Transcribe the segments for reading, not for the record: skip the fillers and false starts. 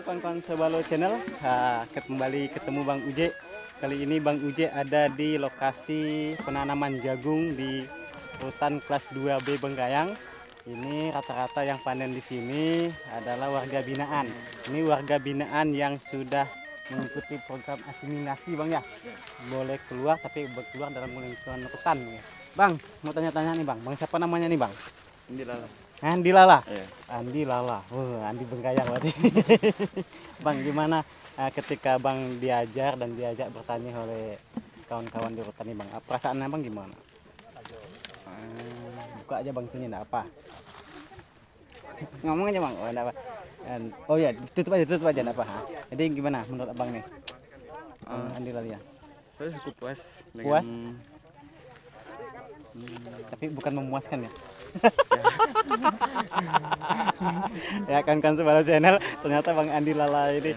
Kawan-kawan Sebalo Channel, kembali ketemu Bang Uje. Kali ini Bang Uje ada di lokasi penanaman jagung di hutan kelas 2B Bengkayang. Ini rata-rata yang panen di sini adalah warga binaan. Ini warga binaan yang sudah mengikuti program asimilasi, Bang ya. Boleh keluar tapi keluar dalam lingkungan hutan ya. Bang, mau tanya-tanya nih Bang. Bang siapa namanya nih Bang? Andi Lala. Andi Lala. Iya. Andi Lala. Andi Bengkayang berarti. Bang, gimana ketika Bang diajar dan diajak bertani oleh kawan-kawan di hutan ini Bang? Perasaan Bang gimana? Buka aja Bang sini enggak apa. Ngomong aja Bang. Oh enggak apa. Oh ya, tutup aja enggak apa. Jadi gimana menurut Abang nih? Andi Lala ya. Saya cukup puas dengan... Puas? Tapi bukan memuaskan ya. Ya kan Sebalo Channel, ternyata Bang Andi Lala ini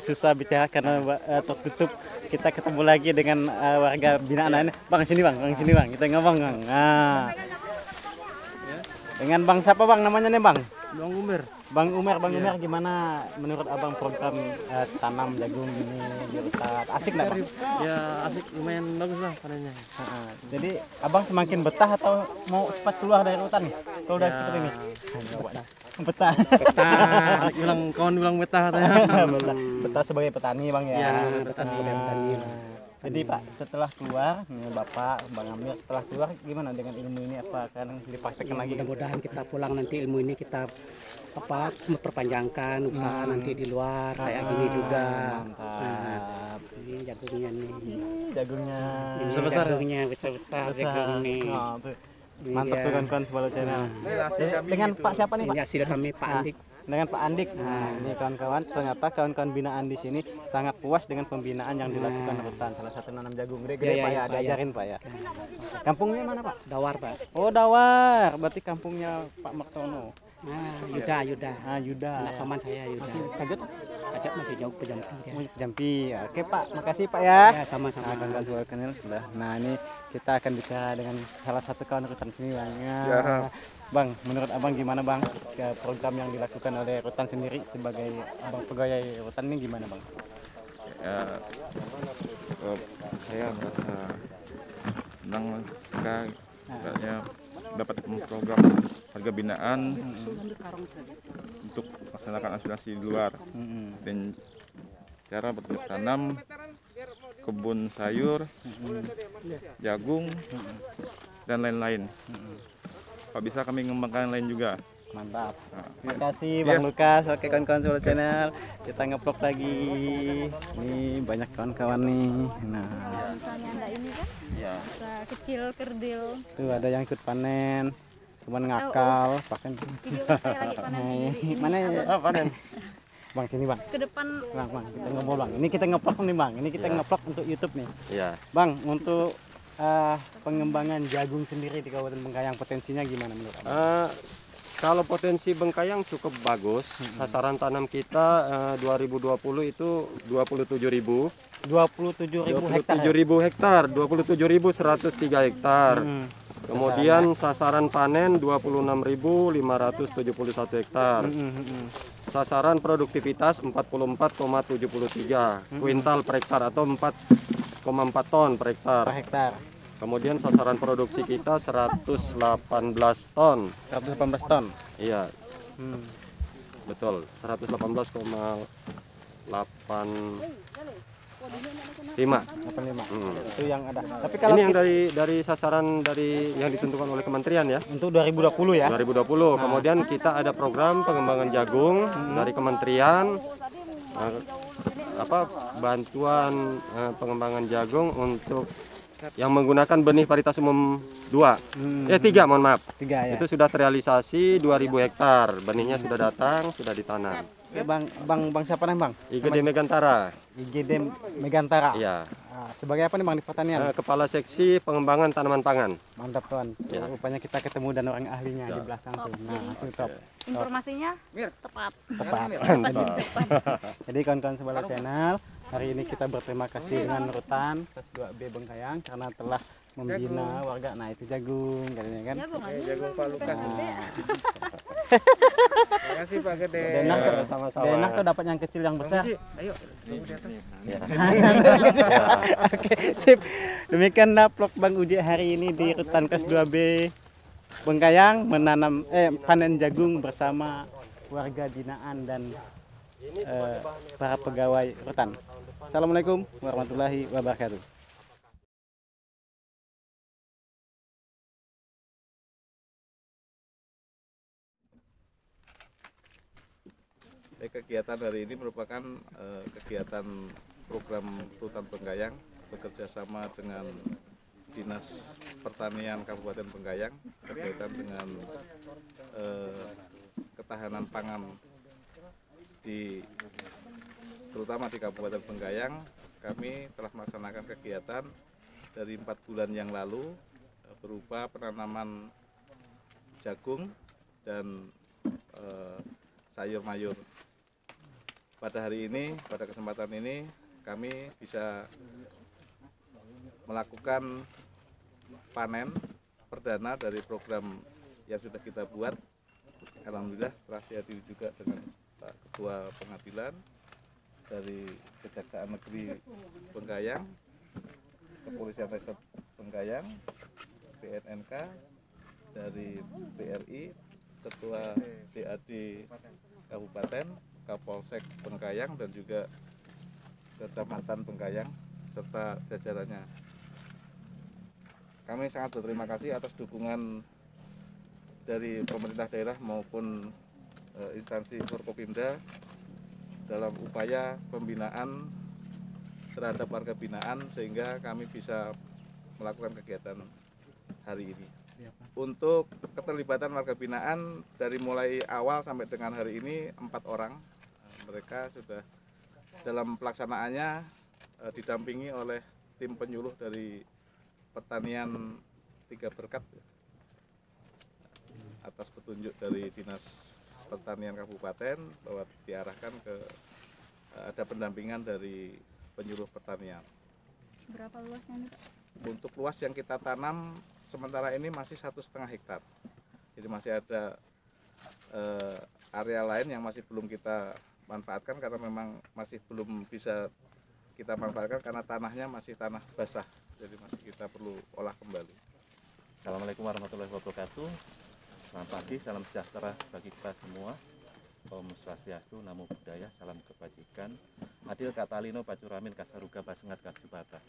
susah bicara karena tertutup. Kita ketemu lagi dengan warga binaan ini. Bang sini Bang, kita ngomong Bang. Nah. Dengan Bang siapa Bang namanya nih Bang? Bang Umar. Bang Umar, gimana menurut Abang program tanam jagung ini di hutan? Asik nggak Bang? Ya asik, lumayan bagus lah panennya. Jadi Abang semakin betah atau mau cepat keluar dari hutan nih? Kalau udah seperti ini? Betah. Kawan bilang betah katanya. Betah sebagai petani Bang ya? Iya, betah sebagai petani. Jadi Pak, setelah keluar, Bapak, Bang Amir, setelah keluar gimana dengan ilmu ini? Apa akan dipraktekkan lagi? Mudah-mudahan kita pulang nanti ilmu ini kita memperpanjangkan usaha nanti di luar kayak gini juga. Mantap. Ini jagungnya nih. Jagungnya Besar-besar. Jagungnya besar-besar jagung nih. Mantap tuh kawan-kawan Sebalo Channel. Dengan Pak siapa nih Pak? Ini hasil kami Pak Andik. Dengan Pak Andik. Nah, ini kawan-kawan, ternyata kawan-kawan binaan di sini sangat puas dengan pembinaan yang dilakukan hutan. Salah satu nanam jagung gede-gede Pak ya, diajarin Pak ya. Kampungnya mana Pak? Dawar Pak. Oh Dawar, berarti kampungnya Pak Martono. Yuda. Yuda. Anak paman saya Yuda. Kajat masih jauh Pejampi dia. Jampi. Oke Pak, makasih Pak ya. Ya sama-sama. Kawan-kawan Sebalo Channel sudah. Nah ini kita akan bicara dengan salah satu kawan hutan sini Bang. Bang, menurut Abang gimana Bang program yang dilakukan oleh hutan sendiri sebagai Abang pegawai hutan ini gimana Bang? Ya, saya merasa senang sekali katanya dapat program warga binaan untuk melaksanakan aspirasi di luar dan cara bercocok tanam kebun sayur, jagung dan lain-lain. Pak bisa kami mengembangkan lain juga. Mantap. Terima kasih Bang Lukas. Oke kawan-kawan Sebalo Channel, kita nge-vlog lagi. Ini banyak kawan-kawan nih. Nah, misalnya ada ini kan? Ya. Kecil kerdil. tuh ada yang ikut panen, cuman ngakal, bahkan Video saya lagi panen sendiri. mana ya? Panen. Bang sini Bang. Ke depan Bang, kita ngobrol Bang. Ini kita nge-vlog nih Bang. Ini kita nge-vlog untuk YouTube nih. Iya. Bang, untuk pengembangan jagung sendiri di Kabupaten Bengkayang potensinya gimana menurut Abang? Kalau potensi Bengkayang cukup bagus. Sasaran tanam kita 2020 itu 27.000. 27.000 27.000 hektar, hektar. 27.103 hektar. Kemudian sasaran panen 26.571 hektar. Sasaran produktivitas 44,73 kuintal per hektar atau 4,4 ton per hektar. Per hektar. Kemudian sasaran produksi kita 118 ton. 118 ton. Iya. Betul, 118,85. 85. Hmm. Itu yang ada. Tapi kalau Ini yang dari sasaran dari yang ditentukan oleh kementerian ya. untuk 2020 ya. 2020. Kemudian kita ada program pengembangan jagung dari kementerian, bantuan pengembangan jagung untuk yang menggunakan benih varietas umum 3, mohon maaf. 3 ya. Itu sudah terrealisasi 2000 hektar. Benihnya sudah datang, sudah ditanam. Oke, Bang siapa namanya, Bang? IGD Megantara. IGD Megantara. Iya. Sebagai apa nih Bang di pertanian? Kepala Seksi Pengembangan Tanaman Pangan. Mantap tuan. Ya. Rupanya kita ketemu dan orang ahlinya di belakang tuh. Nah, itu top. Informasinya tepat. Tepat. Jadi kawan-kawan Sebala Channel, hari ini kita berterima kasih dengan Rutan Kelas 2B Bengkayang karena telah membina warga. Nah, itu jagung katanya kan. Jagung aja. Jagung Pak Lukas. Terima kasih Pak Gede. Sama-sama. Enak tuh dapat yang kecil yang besar. Ayo, tunggu di atas. Oke, sip. Demikian vlog Bang Uji hari ini di Rutan Kelas 2B Bengkayang panen jagung bersama warga binaan dan para pegawai rutan. Assalamualaikum warahmatullahi wabarakatuh. Kegiatan hari ini merupakan kegiatan program Rutan Bengkayang bekerja sama dengan Dinas Pertanian Kabupaten Bengkayang berkaitan dengan ketahanan pangan terutama di Kabupaten Bengkayang. Kami telah melaksanakan kegiatan dari 4 bulan yang lalu berupa penanaman jagung dan sayur mayur. Pada hari ini, pada kesempatan ini, kami bisa melakukan panen perdana dari program yang sudah kita buat. Alhamdulillah telah dihadiri juga dengan Pak Ketua Pengadilan dari Kejaksaan Negeri Bengkayang, Kepolisian Resort Bengkayang, BNNK, dari BRI, Ketua DAD Kabupaten, Kapolsek Bengkayang, dan juga Kecamatan Bengkayang serta jajarannya. Kami sangat berterima kasih atas dukungan dari pemerintah daerah maupun instansi Forkopimda dalam upaya pembinaan terhadap warga binaan sehingga kami bisa melakukan kegiatan hari ini. Untuk keterlibatan warga binaan dari mulai awal sampai dengan hari ini 4 orang. Mereka sudah dalam pelaksanaannya didampingi oleh tim penyuluh dari Pertanian 3 Berkat atas petunjuk dari Dinas Pertanian Kabupaten bahwa diarahkan ke ada pendampingan dari penyuluh pertanian. Berapa luasnya nih, Pak? Untuk luas yang kita tanam sementara ini masih 1,5 hektar. Jadi masih ada area lain yang masih belum kita manfaatkan karena memang masih belum bisa kita manfaatkan karena tanahnya masih tanah basah. Jadi masih kita perlu olah kembali. Assalamualaikum warahmatullahi wabarakatuh. Selamat pagi, salam sejahtera bagi kita semua. Om Swastiastu, Namo Buddhaya, salam kebajikan. Adil Katalino Pacuramin Kasaruga Basengat Kasubata.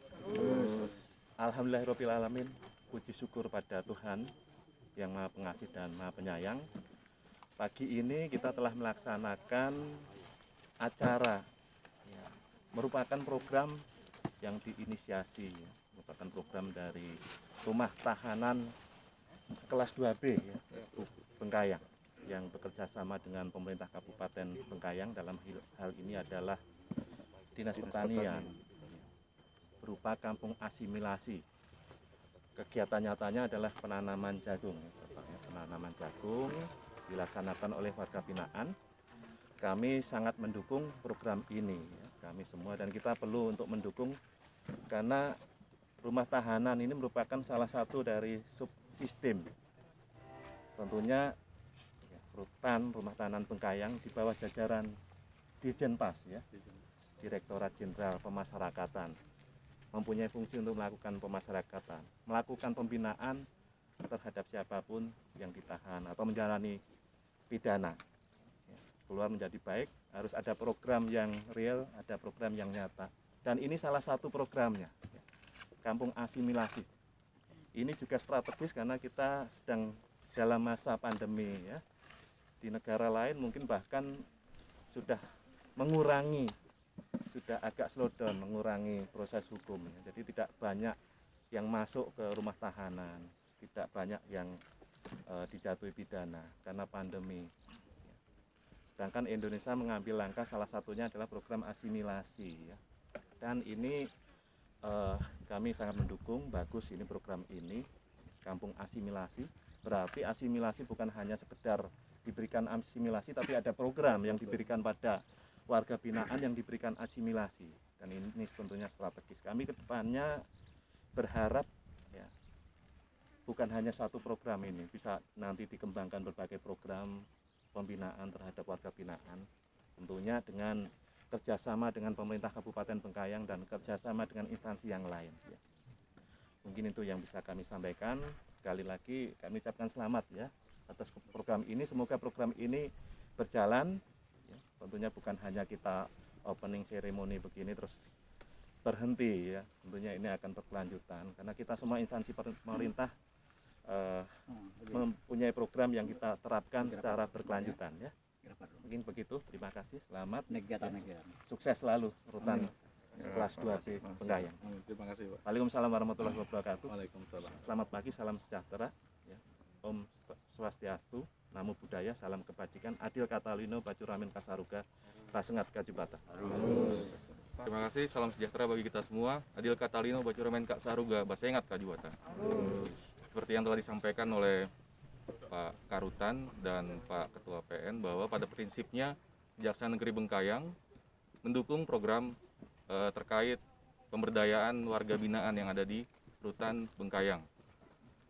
Alhamdulillahirabbil alamin. Puji syukur pada Tuhan yang Maha Pengasih dan Maha Penyayang. Pagi ini kita telah melaksanakan acara merupakan program yang diinisiasi, merupakan program dari Rumah Tahanan Kelas 2B Bengkayang yang bekerja sama dengan pemerintah Kabupaten Bengkayang. Dalam hal ini adalah Dinas Pertanian berupa kampung asimilasi. Kegiatan nyatanya adalah penanaman jagung. Penanaman jagung dilaksanakan oleh warga binaan. Kami sangat mendukung program ini, kami semua, dan kita perlu untuk mendukung karena rumah tahanan ini merupakan salah satu dari subsistem. Tentunya Rutan Rumah Tahanan Bengkayang di bawah jajaran Dirjenpas, Direktorat Jenderal Pemasyarakatan, mempunyai fungsi untuk melakukan pemasyarakatan, melakukan pembinaan terhadap siapapun yang ditahan atau menjalani pidana. keluar menjadi baik, harus ada program yang real, ada program yang nyata. Dan ini salah satu programnya, kampung asimilasi. Ini juga strategis karena kita sedang dalam masa pandemi ya. Di negara lain mungkin bahkan sudah mengurangi, sudah agak slow down, mengurangi proses hukum. Jadi tidak banyak yang masuk ke rumah tahanan, tidak banyak yang dijatuhi pidana karena pandemi. Sedangkan Indonesia mengambil langkah, salah satunya adalah program asimilasi ya. Dan ini kami sangat mendukung, bagus ini program ini, kampung asimilasi. Berarti asimilasi bukan hanya sekedar diberikan asimilasi, tapi ada program yang diberikan pada warga binaan yang diberikan asimilasi. Dan ini tentunya strategis. Kami ke depannya berharap ya, bukan hanya satu program ini, bisa nanti dikembangkan berbagai program pembinaan terhadap warga binaan. Tentunya dengan kerjasama dengan pemerintah Kabupaten Bengkayang dan kerjasama dengan instansi yang lain. Ya. Mungkin itu yang bisa kami sampaikan. Sekali lagi kami ucapkan selamat ya atas program ini. Semoga program ini berjalan. Ya. Tentunya bukan hanya kita opening ceremony begini terus berhenti ya. Tentunya ini akan berkelanjutan karena kita semua instansi pemerintah mempunyai program yang kita terapkan secara berkelanjutan ya. Mungkin begitu, terima kasih, selamat ya. Sukses selalu rutan kelas 2B Bengkayang. Terima kasih Pak. Waalaikumsalam warahmatullahi wabarakatuh. Waalaikumsalam. Selamat pagi, salam sejahtera ya. Om Swastiastu, Namo Buddhaya, salam kebajikan, Adil Katalino, Baju Ramin Kasaruga, Basengat Kajubata. Terima kasih, salam sejahtera bagi kita semua. Adil Katalino, Baju Ramin Kasaruga, Basengat Kajubata. Seperti yang telah disampaikan oleh Pak Karutan dan Pak Ketua PN bahwa pada prinsipnya Kejaksaan Negeri Bengkayang mendukung program terkait pemberdayaan warga binaan yang ada di Rutan Bengkayang.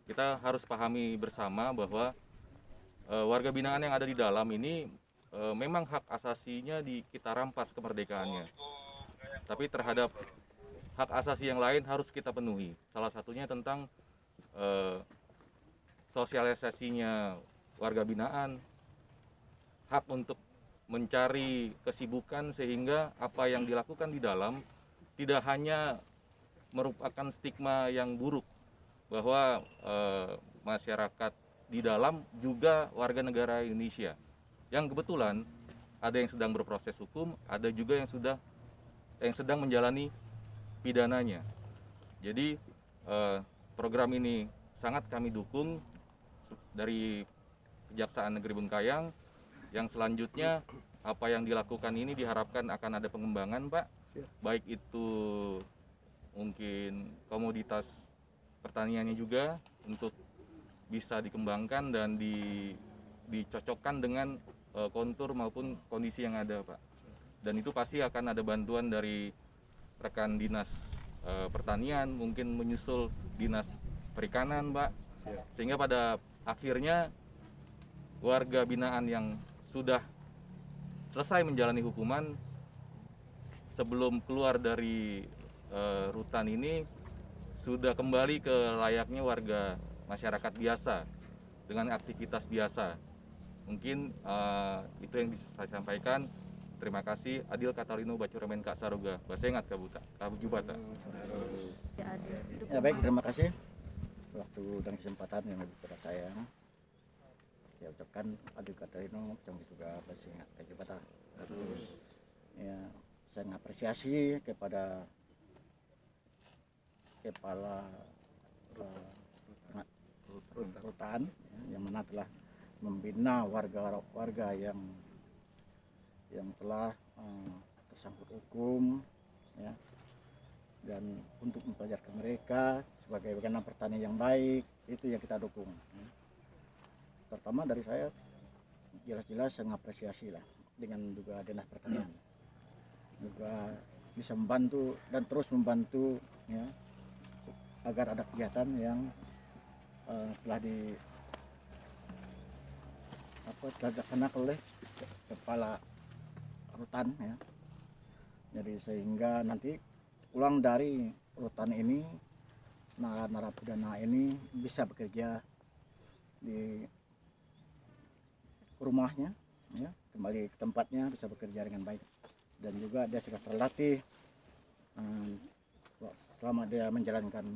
Kita harus pahami bersama bahwa warga binaan yang ada di dalam ini memang hak asasinya kita rampas kemerdekaannya. Tapi terhadap hak asasi yang lain harus kita penuhi. Salah satunya tentang sosialisasinya warga binaan, hak untuk mencari kesibukan sehingga apa yang dilakukan di dalam tidak hanya merupakan stigma yang buruk bahwa masyarakat di dalam juga warga negara Indonesia yang kebetulan ada yang sedang berproses hukum, ada juga yang sedang menjalani pidananya. Jadi program ini sangat kami dukung dari Kejaksaan Negeri Bengkayang. Yang selanjutnya apa yang dilakukan ini diharapkan akan ada pengembangan Pak, baik itu mungkin komoditas pertaniannya juga untuk bisa dikembangkan dan dicocokkan dengan kontur maupun kondisi yang ada Pak. Dan itu pasti akan ada bantuan dari rekan dinas pertanian, mungkin menyusul dinas perikanan Pak, sehingga pada akhirnya warga binaan yang sudah selesai menjalani hukuman sebelum keluar dari rutan ini sudah kembali ke layaknya warga masyarakat biasa dengan aktivitas biasa. Mungkin itu yang bisa saya sampaikan. Terima kasih. Adil Katalino, Baju Ramin Kasaruga, Basengat Kajubata. Ya baik, terima kasih waktu dan kesempatan yang lebih kepada saya. Ya ucapkan Adil Katalino, Baju juga Basengat Kajubata. Ya, saya mengapresiasi kepada kepala rutan yang mana telah membina warga yang telah tersangkut hukum ya, dan untuk mempelajarkan mereka sebagai bagaimana petani yang baik, itu yang kita dukung ya. Pertama dari saya jelas-jelas saya mengapresiasi lah dengan juga dinas pertanian juga bisa membantu dan terus membantu ya, agar ada kegiatan yang telah dilaksanakan oleh kepala rutan ya. Jadi sehingga nanti pulang dari rutan ini narapidana ini bisa bekerja di rumahnya ya, kembali ke tempatnya, bisa bekerja dengan baik. Dan juga dia sudah terlatih selama dia menjalankan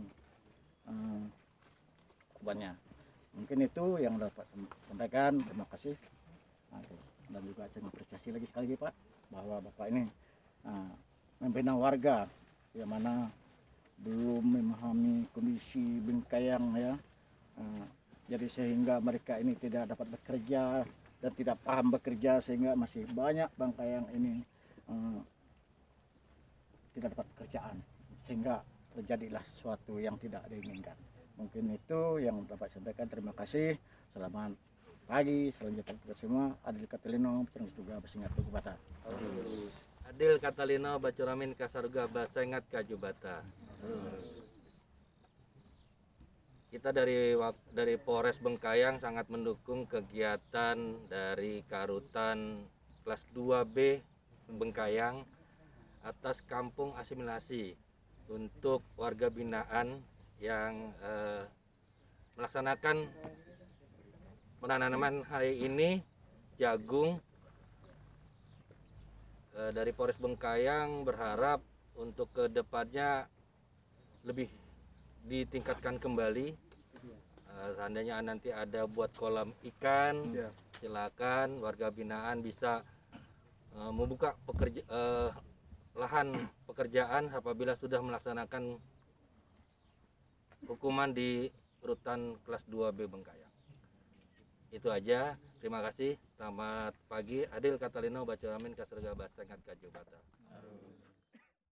kubannya. Mungkin itu yang dapat sampaikan. Terima kasih. Dan juga saya apresiasi lagi sekali Pak bahwa Bapak ini membina warga yang mana belum memahami kondisi Bengkayang ya. Jadi sehingga mereka ini tidak dapat bekerja dan tidak paham bekerja, sehingga masih banyak Bengkayang ini tidak dapat pekerjaan, sehingga terjadilah sesuatu yang tidak diinginkan. Mungkin itu yang dapat saya sampaikan. Terima kasih. Selamat pagi, salam sejahtera semua. Adil Katalino, Pecerang juga Basengat Kajubata. Adil Katalino Bacuramin Kasarga Basengat Kajubata. Kita dari Polres Bengkayang sangat mendukung kegiatan dari Karutan kelas 2B Bengkayang atas kampung asimilasi untuk warga binaan yang melaksanakan penanaman hari ini jagung. Dari Polres Bengkayang berharap untuk kedepannya lebih ditingkatkan kembali. Seandainya nanti ada buat kolam ikan, silakan warga binaan bisa membuka lahan pekerjaan apabila sudah melaksanakan hukuman di rutan kelas 2B Bengkayang. Itu aja. Terima kasih. Selamat pagi. Adil Katalino Bacuramin Kasarga Basengat Kajubata.